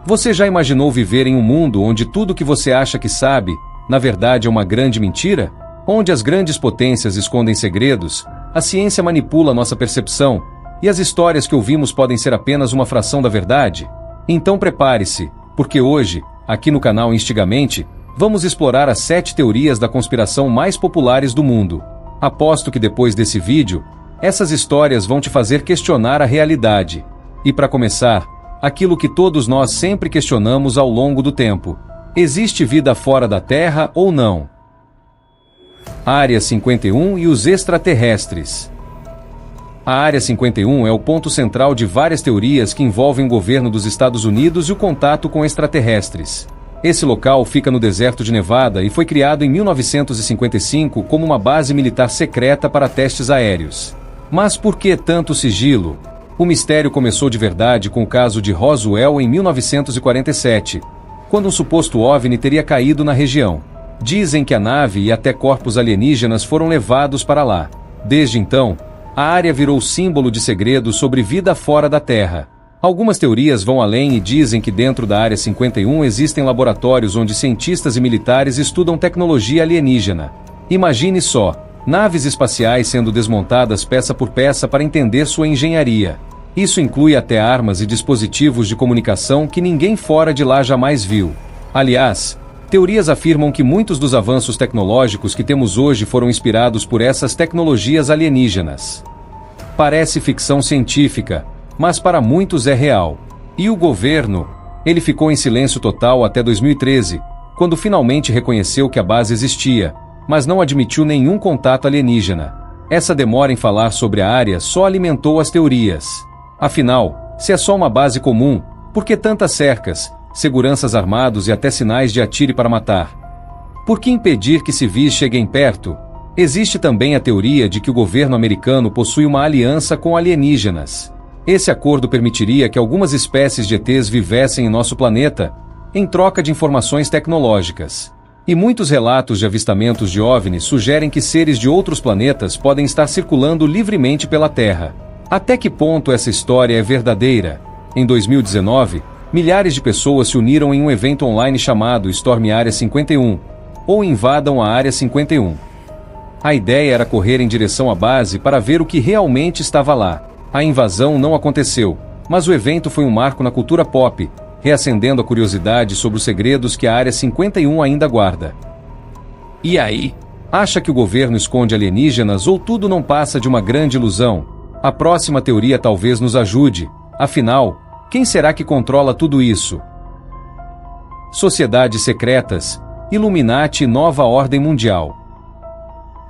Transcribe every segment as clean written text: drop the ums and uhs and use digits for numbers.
Você já imaginou viver em um mundo onde tudo que você acha que sabe, na verdade é uma grande mentira? Onde as grandes potências escondem segredos, a ciência manipula nossa percepção, e as histórias que ouvimos podem ser apenas uma fração da verdade? Então prepare-se, porque hoje, aqui no canal Instigamente, vamos explorar as 7 teorias da conspiração mais populares do mundo. Aposto que depois desse vídeo, essas histórias vão te fazer questionar a realidade. E para começar, aquilo que todos nós sempre questionamos ao longo do tempo: existe vida fora da Terra ou não? Área 51 e os extraterrestres. A Área 51 é o ponto central de várias teorias que envolvem o governo dos Estados Unidos e o contato com extraterrestres. Esse local fica no deserto de Nevada e foi criado em 1955 como uma base militar secreta para testes aéreos. Mas por que tanto sigilo? O mistério começou de verdade com o caso de Roswell em 1947, quando um suposto OVNI teria caído na região. Dizem que a nave e até corpos alienígenas foram levados para lá. Desde então, a área virou símbolo de segredos sobre vida fora da Terra. Algumas teorias vão além e dizem que dentro da Área 51 existem laboratórios onde cientistas e militares estudam tecnologia alienígena. Imagine só, naves espaciais sendo desmontadas peça por peça para entender sua engenharia. Isso inclui até armas e dispositivos de comunicação que ninguém fora de lá jamais viu. Aliás, teorias afirmam que muitos dos avanços tecnológicos que temos hoje foram inspirados por essas tecnologias alienígenas. Parece ficção científica, mas para muitos é real. E o governo? Ele ficou em silêncio total até 2013, quando finalmente reconheceu que a base existia, mas não admitiu nenhum contato alienígena. Essa demora em falar sobre a área só alimentou as teorias. Afinal, se é só uma base comum, por que tantas cercas, seguranças armados e até sinais de atire para matar? Por que impedir que civis cheguem perto? Existe também a teoria de que o governo americano possui uma aliança com alienígenas. Esse acordo permitiria que algumas espécies de ETs vivessem em nosso planeta, em troca de informações tecnológicas. E muitos relatos de avistamentos de OVNIs sugerem que seres de outros planetas podem estar circulando livremente pela Terra. Até que ponto essa história é verdadeira? Em 2019, milhares de pessoas se uniram em um evento online chamado Storm Área 51, ou Invadam a Área 51. A ideia era correr em direção à base para ver o que realmente estava lá. A invasão não aconteceu, mas o evento foi um marco na cultura pop, reacendendo a curiosidade sobre os segredos que a Área 51 ainda guarda. E aí? Acha que o governo esconde alienígenas ou tudo não passa de uma grande ilusão? A próxima teoria talvez nos ajude. Afinal, quem será que controla tudo isso? Sociedades secretas, Illuminati e Nova Ordem Mundial.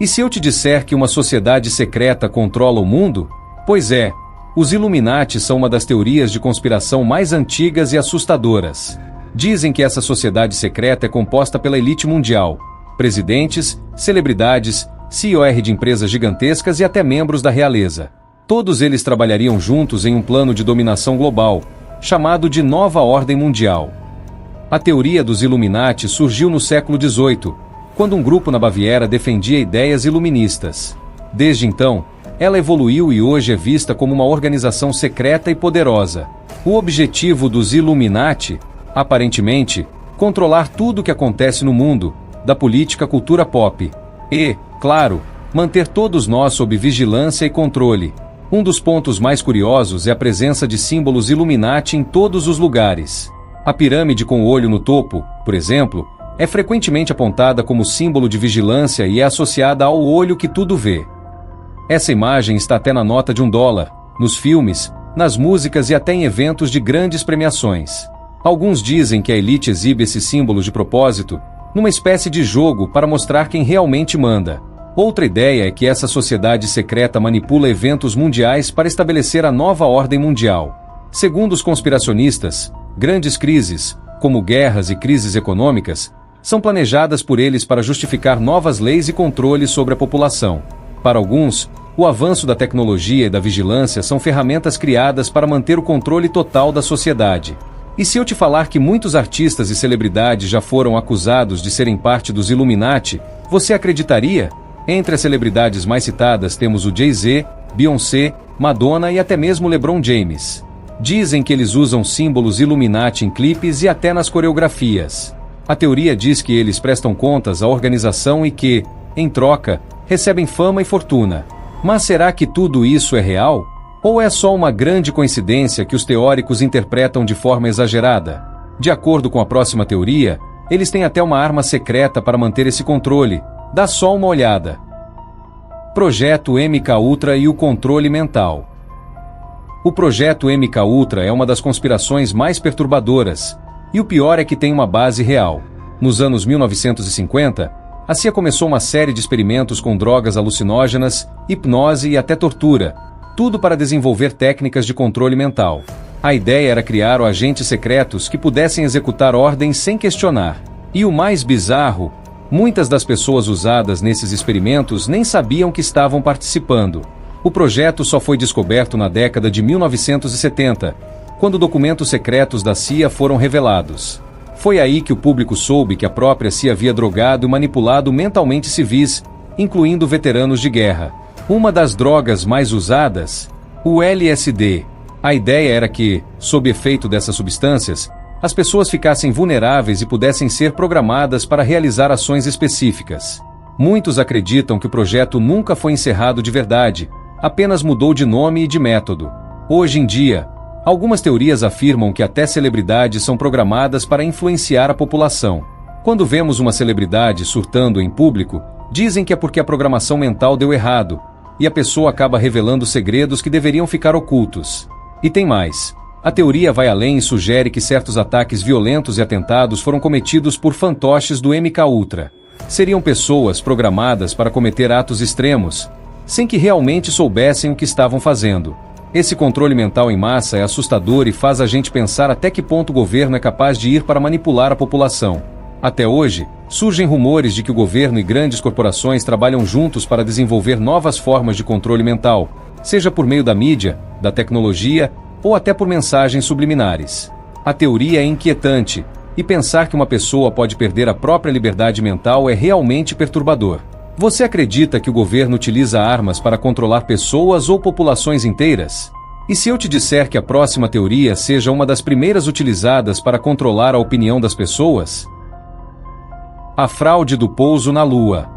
E se eu te disser que uma sociedade secreta controla o mundo? Pois é, os Illuminati são uma das teorias de conspiração mais antigas e assustadoras. Dizem que essa sociedade secreta é composta pela elite mundial, presidentes, celebridades, CEOs de empresas gigantescas e até membros da realeza. Todos eles trabalhariam juntos em um plano de dominação global, chamado de Nova Ordem Mundial. A teoria dos Illuminati surgiu no século XVIII, quando um grupo na Baviera defendia ideias iluministas. Desde então, ela evoluiu e hoje é vista como uma organização secreta e poderosa. O objetivo dos Illuminati, aparentemente, controlar tudo o que acontece no mundo, da política à cultura pop. E, claro, manter todos nós sob vigilância e controle. Um dos pontos mais curiosos é a presença de símbolos Illuminati em todos os lugares. A pirâmide com o olho no topo, por exemplo, é frequentemente apontada como símbolo de vigilância e é associada ao olho que tudo vê. Essa imagem está até na nota de $1, nos filmes, nas músicas e até em eventos de grandes premiações. Alguns dizem que a elite exibe esses símbolos de propósito, numa espécie de jogo para mostrar quem realmente manda. Outra ideia é que essa sociedade secreta manipula eventos mundiais para estabelecer a nova ordem mundial. Segundo os conspiracionistas, grandes crises, como guerras e crises econômicas, são planejadas por eles para justificar novas leis e controles sobre a população. Para alguns, o avanço da tecnologia e da vigilância são ferramentas criadas para manter o controle total da sociedade. E se eu te falar que muitos artistas e celebridades já foram acusados de serem parte dos Illuminati, você acreditaria? Entre as celebridades mais citadas temos o Jay-Z, Beyoncé, Madonna e até mesmo LeBron James. Dizem que eles usam símbolos Illuminati em clipes e até nas coreografias. A teoria diz que eles prestam contas à organização e que, em troca, recebem fama e fortuna. Mas será que tudo isso é real? Ou é só uma grande coincidência que os teóricos interpretam de forma exagerada? De acordo com a próxima teoria, eles têm até uma arma secreta para manter esse controle. Dá só uma olhada. Projeto MKUltra e o controle mental. O projeto MKUltra é uma das conspirações mais perturbadoras, e o pior é que tem uma base real. Nos anos 1950, a CIA começou uma série de experimentos com drogas alucinógenas, hipnose e até tortura, tudo para desenvolver técnicas de controle mental. A ideia era criar agentes secretos que pudessem executar ordens sem questionar. E o mais bizarro, muitas das pessoas usadas nesses experimentos nem sabiam que estavam participando. O projeto só foi descoberto na década de 1970, quando documentos secretos da CIA foram revelados. Foi aí que o público soube que a própria CIA havia drogado e manipulado mentalmente civis, incluindo veteranos de guerra. Uma das drogas mais usadas, o LSD. A ideia era que, sob efeito dessas substâncias, as pessoas ficassem vulneráveis e pudessem ser programadas para realizar ações específicas. Muitos acreditam que o projeto nunca foi encerrado de verdade, apenas mudou de nome e de método. Hoje em dia, algumas teorias afirmam que até celebridades são programadas para influenciar a população. Quando vemos uma celebridade surtando em público, dizem que é porque a programação mental deu errado, e a pessoa acaba revelando segredos que deveriam ficar ocultos. E tem mais. A teoria vai além e sugere que certos ataques violentos e atentados foram cometidos por fantoches do MKUltra. Seriam pessoas programadas para cometer atos extremos, sem que realmente soubessem o que estavam fazendo. Esse controle mental em massa é assustador e faz a gente pensar até que ponto o governo é capaz de ir para manipular a população. Até hoje, surgem rumores de que o governo e grandes corporações trabalham juntos para desenvolver novas formas de controle mental, seja por meio da mídia, da tecnologia ou até por mensagens subliminares. A teoria é inquietante, e pensar que uma pessoa pode perder a própria liberdade mental é realmente perturbador. Você acredita que o governo utiliza armas para controlar pessoas ou populações inteiras? E se eu te disser que a próxima teoria seja uma das primeiras utilizadas para controlar a opinião das pessoas? A fraude do pouso na Lua.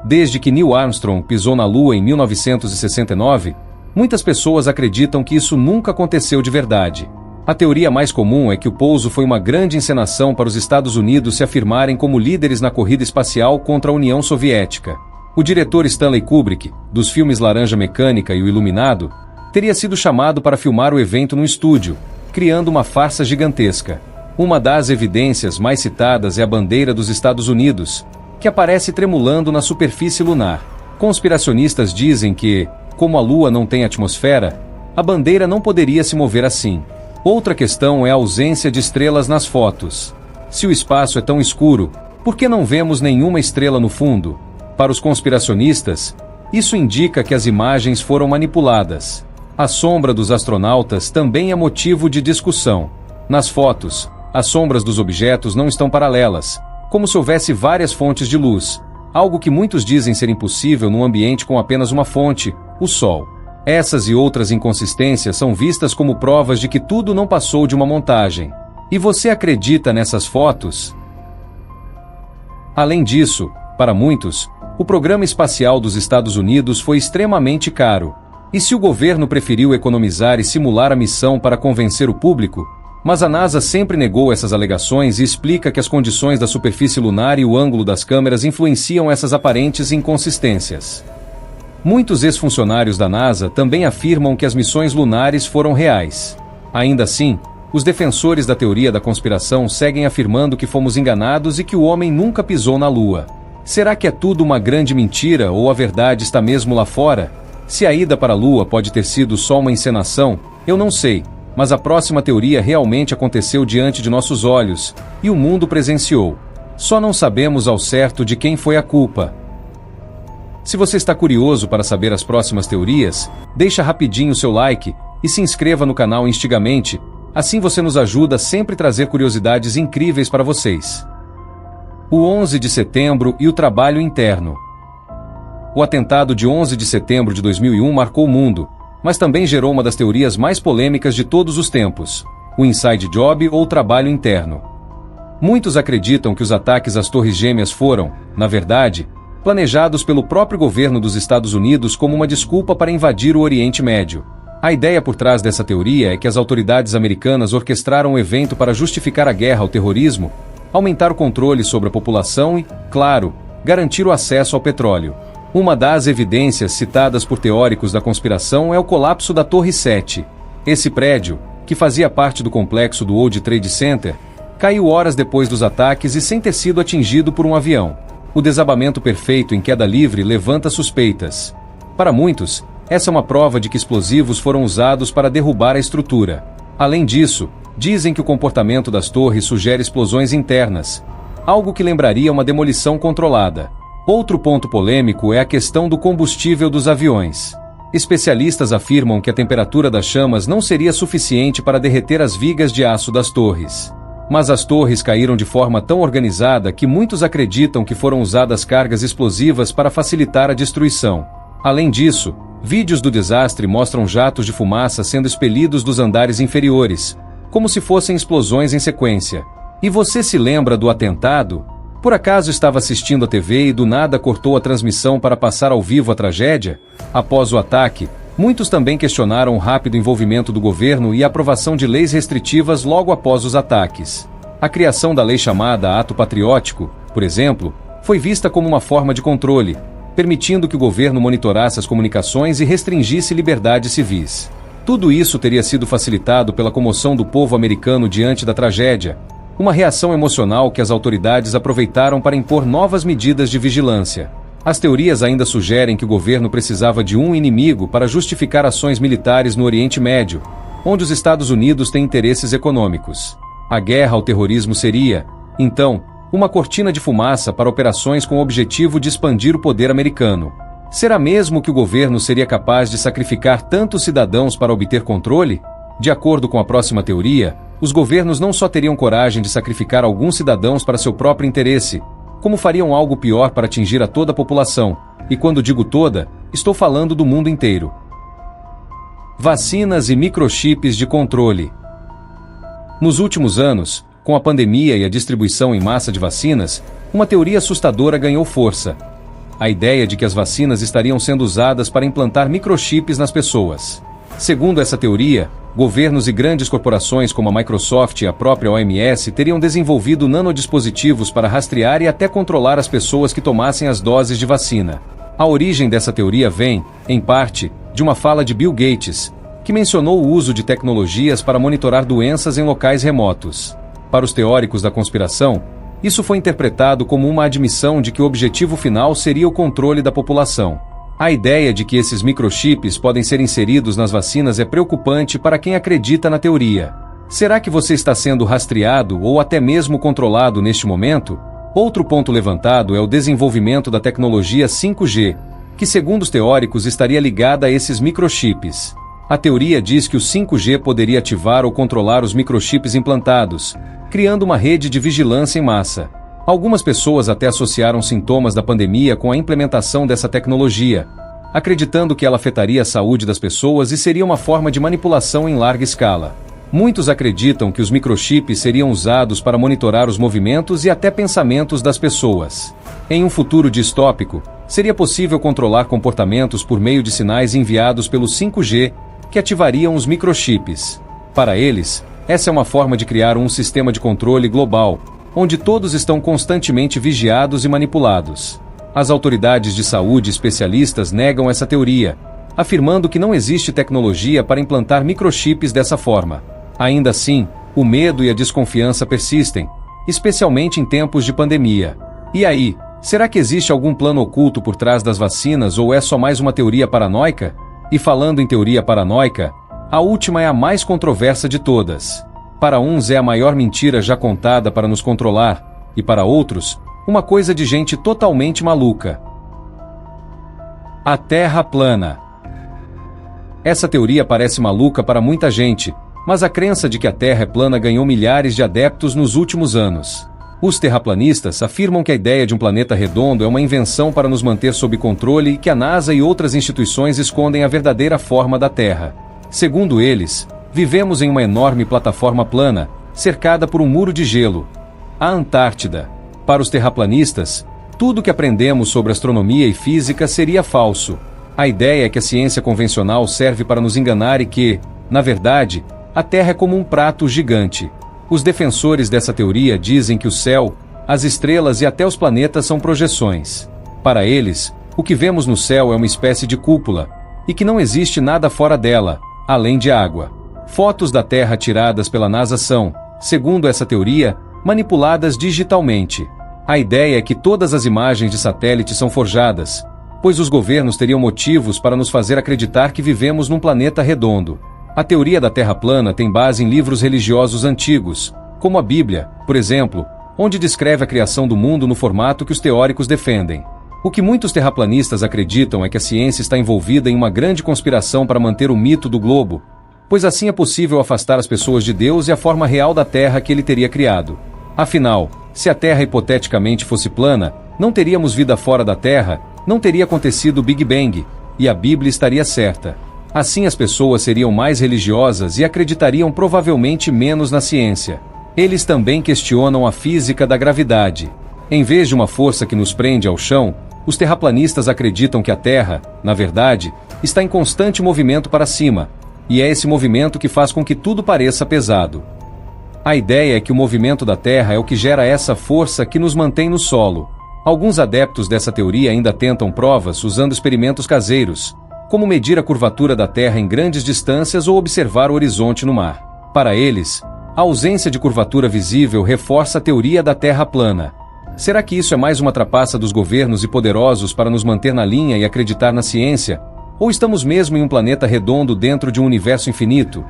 Desde que Neil Armstrong pisou na Lua em 1969, muitas pessoas acreditam que isso nunca aconteceu de verdade. A teoria mais comum é que o pouso foi uma grande encenação para os Estados Unidos se afirmarem como líderes na corrida espacial contra a União Soviética. O diretor Stanley Kubrick, dos filmes Laranja Mecânica e O Iluminado, teria sido chamado para filmar o evento no estúdio, criando uma farsa gigantesca. Uma das evidências mais citadas é a bandeira dos Estados Unidos, que aparece tremulando na superfície lunar. Conspiracionistas dizem que, como a Lua não tem atmosfera, a bandeira não poderia se mover assim. Outra questão é a ausência de estrelas nas fotos. Se o espaço é tão escuro, por que não vemos nenhuma estrela no fundo? Para os conspiracionistas, isso indica que as imagens foram manipuladas. A sombra dos astronautas também é motivo de discussão. Nas fotos, as sombras dos objetos não estão paralelas, como se houvesse várias fontes de luz, algo que muitos dizem ser impossível num ambiente com apenas uma fonte, o Sol. Essas e outras inconsistências são vistas como provas de que tudo não passou de uma montagem. E você acredita nessas fotos? Além disso, para muitos, o programa espacial dos Estados Unidos foi extremamente caro. E se o governo preferiu economizar e simular a missão para convencer o público? Mas a NASA sempre negou essas alegações e explica que as condições da superfície lunar e o ângulo das câmeras influenciam essas aparentes inconsistências. Muitos ex-funcionários da NASA também afirmam que as missões lunares foram reais. Ainda assim, os defensores da teoria da conspiração seguem afirmando que fomos enganados e que o homem nunca pisou na Lua. Será que é tudo uma grande mentira ou a verdade está mesmo lá fora? Se a ida para a Lua pode ter sido só uma encenação, eu não sei, mas a próxima teoria realmente aconteceu diante de nossos olhos, e o mundo presenciou. Só não sabemos ao certo de quem foi a culpa. Se você está curioso para saber as próximas teorias, deixa rapidinho seu like e se inscreva no canal Instigamente, assim você nos ajuda a sempre trazer curiosidades incríveis para vocês. O 11 de setembro e o trabalho interno. O atentado de 11 de setembro de 2001 marcou o mundo, mas também gerou uma das teorias mais polêmicas de todos os tempos: o inside job ou trabalho interno. Muitos acreditam que os ataques às Torres Gêmeas foram, na verdade, planejados pelo próprio governo dos Estados Unidos como uma desculpa para invadir o Oriente Médio. A ideia por trás dessa teoria é que as autoridades americanas orquestraram o evento para justificar a guerra ao terrorismo, aumentar o controle sobre a população e, claro, garantir o acesso ao petróleo. Uma das evidências citadas por teóricos da conspiração é o colapso da Torre 7. Esse prédio, que fazia parte do complexo do World Trade Center, caiu horas depois dos ataques e sem ter sido atingido por um avião. O desabamento perfeito em queda livre levanta suspeitas. Para muitos, essa é uma prova de que explosivos foram usados para derrubar a estrutura. Além disso, dizem que o comportamento das torres sugere explosões internas, algo que lembraria uma demolição controlada. Outro ponto polêmico é a questão do combustível dos aviões. Especialistas afirmam que a temperatura das chamas não seria suficiente para derreter as vigas de aço das torres. Mas as torres caíram de forma tão organizada que muitos acreditam que foram usadas cargas explosivas para facilitar a destruição. Além disso, vídeos do desastre mostram jatos de fumaça sendo expelidos dos andares inferiores, como se fossem explosões em sequência. E você se lembra do atentado? Por acaso estava assistindo a TV e do nada cortou a transmissão para passar ao vivo a tragédia? Após o ataque, muitos também questionaram o rápido envolvimento do governo e a aprovação de leis restritivas logo após os ataques. A criação da lei chamada Ato Patriótico, por exemplo, foi vista como uma forma de controle, permitindo que o governo monitorasse as comunicações e restringisse liberdades civis. Tudo isso teria sido facilitado pela comoção do povo americano diante da tragédia, uma reação emocional que as autoridades aproveitaram para impor novas medidas de vigilância. As teorias ainda sugerem que o governo precisava de um inimigo para justificar ações militares no Oriente Médio, onde os Estados Unidos têm interesses econômicos. A guerra ao terrorismo seria, então, uma cortina de fumaça para operações com o objetivo de expandir o poder americano. Será mesmo que o governo seria capaz de sacrificar tantos cidadãos para obter controle? De acordo com a próxima teoria, os governos não só teriam coragem de sacrificar alguns cidadãos para seu próprio interesse, como fariam algo pior para atingir a toda a população. E quando digo toda, estou falando do mundo inteiro. Vacinas e microchips de controle. Nos últimos anos, com a pandemia e a distribuição em massa de vacinas, uma teoria assustadora ganhou força: a ideia de que as vacinas estariam sendo usadas para implantar microchips nas pessoas. Segundo essa teoria, governos e grandes corporações como a Microsoft e a própria OMS teriam desenvolvido nanodispositivos para rastrear e até controlar as pessoas que tomassem as doses de vacina. A origem dessa teoria vem, em parte, de uma fala de Bill Gates, que mencionou o uso de tecnologias para monitorar doenças em locais remotos. Para os teóricos da conspiração, isso foi interpretado como uma admissão de que o objetivo final seria o controle da população. A ideia de que esses microchips podem ser inseridos nas vacinas é preocupante para quem acredita na teoria. Será que você está sendo rastreado ou até mesmo controlado neste momento? Outro ponto levantado é o desenvolvimento da tecnologia 5G, que segundo os teóricos estaria ligada a esses microchips. A teoria diz que o 5G poderia ativar ou controlar os microchips implantados, criando uma rede de vigilância em massa. Algumas pessoas até associaram sintomas da pandemia com a implementação dessa tecnologia, acreditando que ela afetaria a saúde das pessoas e seria uma forma de manipulação em larga escala. Muitos acreditam que os microchips seriam usados para monitorar os movimentos e até pensamentos das pessoas. Em um futuro distópico, seria possível controlar comportamentos por meio de sinais enviados pelo 5G, que ativariam os microchips. Para eles, essa é uma forma de criar um sistema de controle global, onde todos estão constantemente vigiados e manipulados. As autoridades de saúde e especialistas negam essa teoria, afirmando que não existe tecnologia para implantar microchips dessa forma. Ainda assim, o medo e a desconfiança persistem, especialmente em tempos de pandemia. E aí, será que existe algum plano oculto por trás das vacinas ou é só mais uma teoria paranoica? E falando em teoria paranoica, a última é a mais controversa de todas. Para uns é a maior mentira já contada para nos controlar, e para outros, uma coisa de gente totalmente maluca. A Terra plana. Essa teoria parece maluca para muita gente, mas a crença de que a Terra é plana ganhou milhares de adeptos nos últimos anos. Os terraplanistas afirmam que a ideia de um planeta redondo é uma invenção para nos manter sob controle e que a NASA e outras instituições escondem a verdadeira forma da Terra. Segundo eles, vivemos em uma enorme plataforma plana, cercada por um muro de gelo. A Antártida. Para os terraplanistas, tudo que aprendemos sobre astronomia e física seria falso. A ideia é que a ciência convencional serve para nos enganar e que, na verdade, a Terra é como um prato gigante. Os defensores dessa teoria dizem que o céu, as estrelas e até os planetas são projeções. Para eles, o que vemos no céu é uma espécie de cúpula, e que não existe nada fora dela, além de água. Fotos da Terra tiradas pela NASA são, segundo essa teoria, manipuladas digitalmente. A ideia é que todas as imagens de satélite são forjadas, pois os governos teriam motivos para nos fazer acreditar que vivemos num planeta redondo. A teoria da Terra plana tem base em livros religiosos antigos, como a Bíblia, por exemplo, onde descreve a criação do mundo no formato que os teóricos defendem. O que muitos terraplanistas acreditam é que a ciência está envolvida em uma grande conspiração para manter o mito do globo, pois assim é possível afastar as pessoas de Deus e a forma real da Terra que ele teria criado. Afinal, se a Terra hipoteticamente fosse plana, não teríamos vida fora da Terra, não teria acontecido o Big Bang, e a Bíblia estaria certa. Assim as pessoas seriam mais religiosas e acreditariam provavelmente menos na ciência. Eles também questionam a física da gravidade. Em vez de uma força que nos prende ao chão, os terraplanistas acreditam que a Terra, na verdade, está em constante movimento para cima, e é esse movimento que faz com que tudo pareça pesado. A ideia é que o movimento da Terra é o que gera essa força que nos mantém no solo. Alguns adeptos dessa teoria ainda tentam provas usando experimentos caseiros, como medir a curvatura da Terra em grandes distâncias ou observar o horizonte no mar. Para eles, a ausência de curvatura visível reforça a teoria da Terra plana. Será que isso é mais uma trapaça dos governos e poderosos para nos manter na linha e acreditar na ciência? Ou estamos mesmo em um planeta redondo dentro de um universo infinito?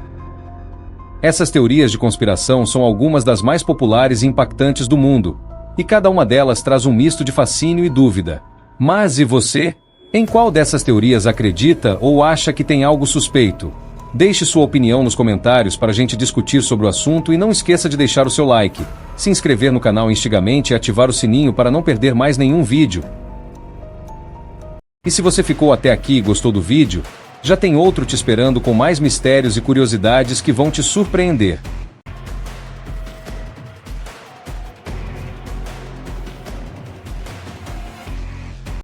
Essas teorias de conspiração são algumas das mais populares e impactantes do mundo, e cada uma delas traz um misto de fascínio e dúvida. Mas e você? Em qual dessas teorias acredita ou acha que tem algo suspeito? Deixe sua opinião nos comentários para a gente discutir sobre o assunto e não esqueça de deixar o seu like, se inscrever no canal Instigamente e ativar o sininho para não perder mais nenhum vídeo. E se você ficou até aqui e gostou do vídeo, já tem outro te esperando com mais mistérios e curiosidades que vão te surpreender.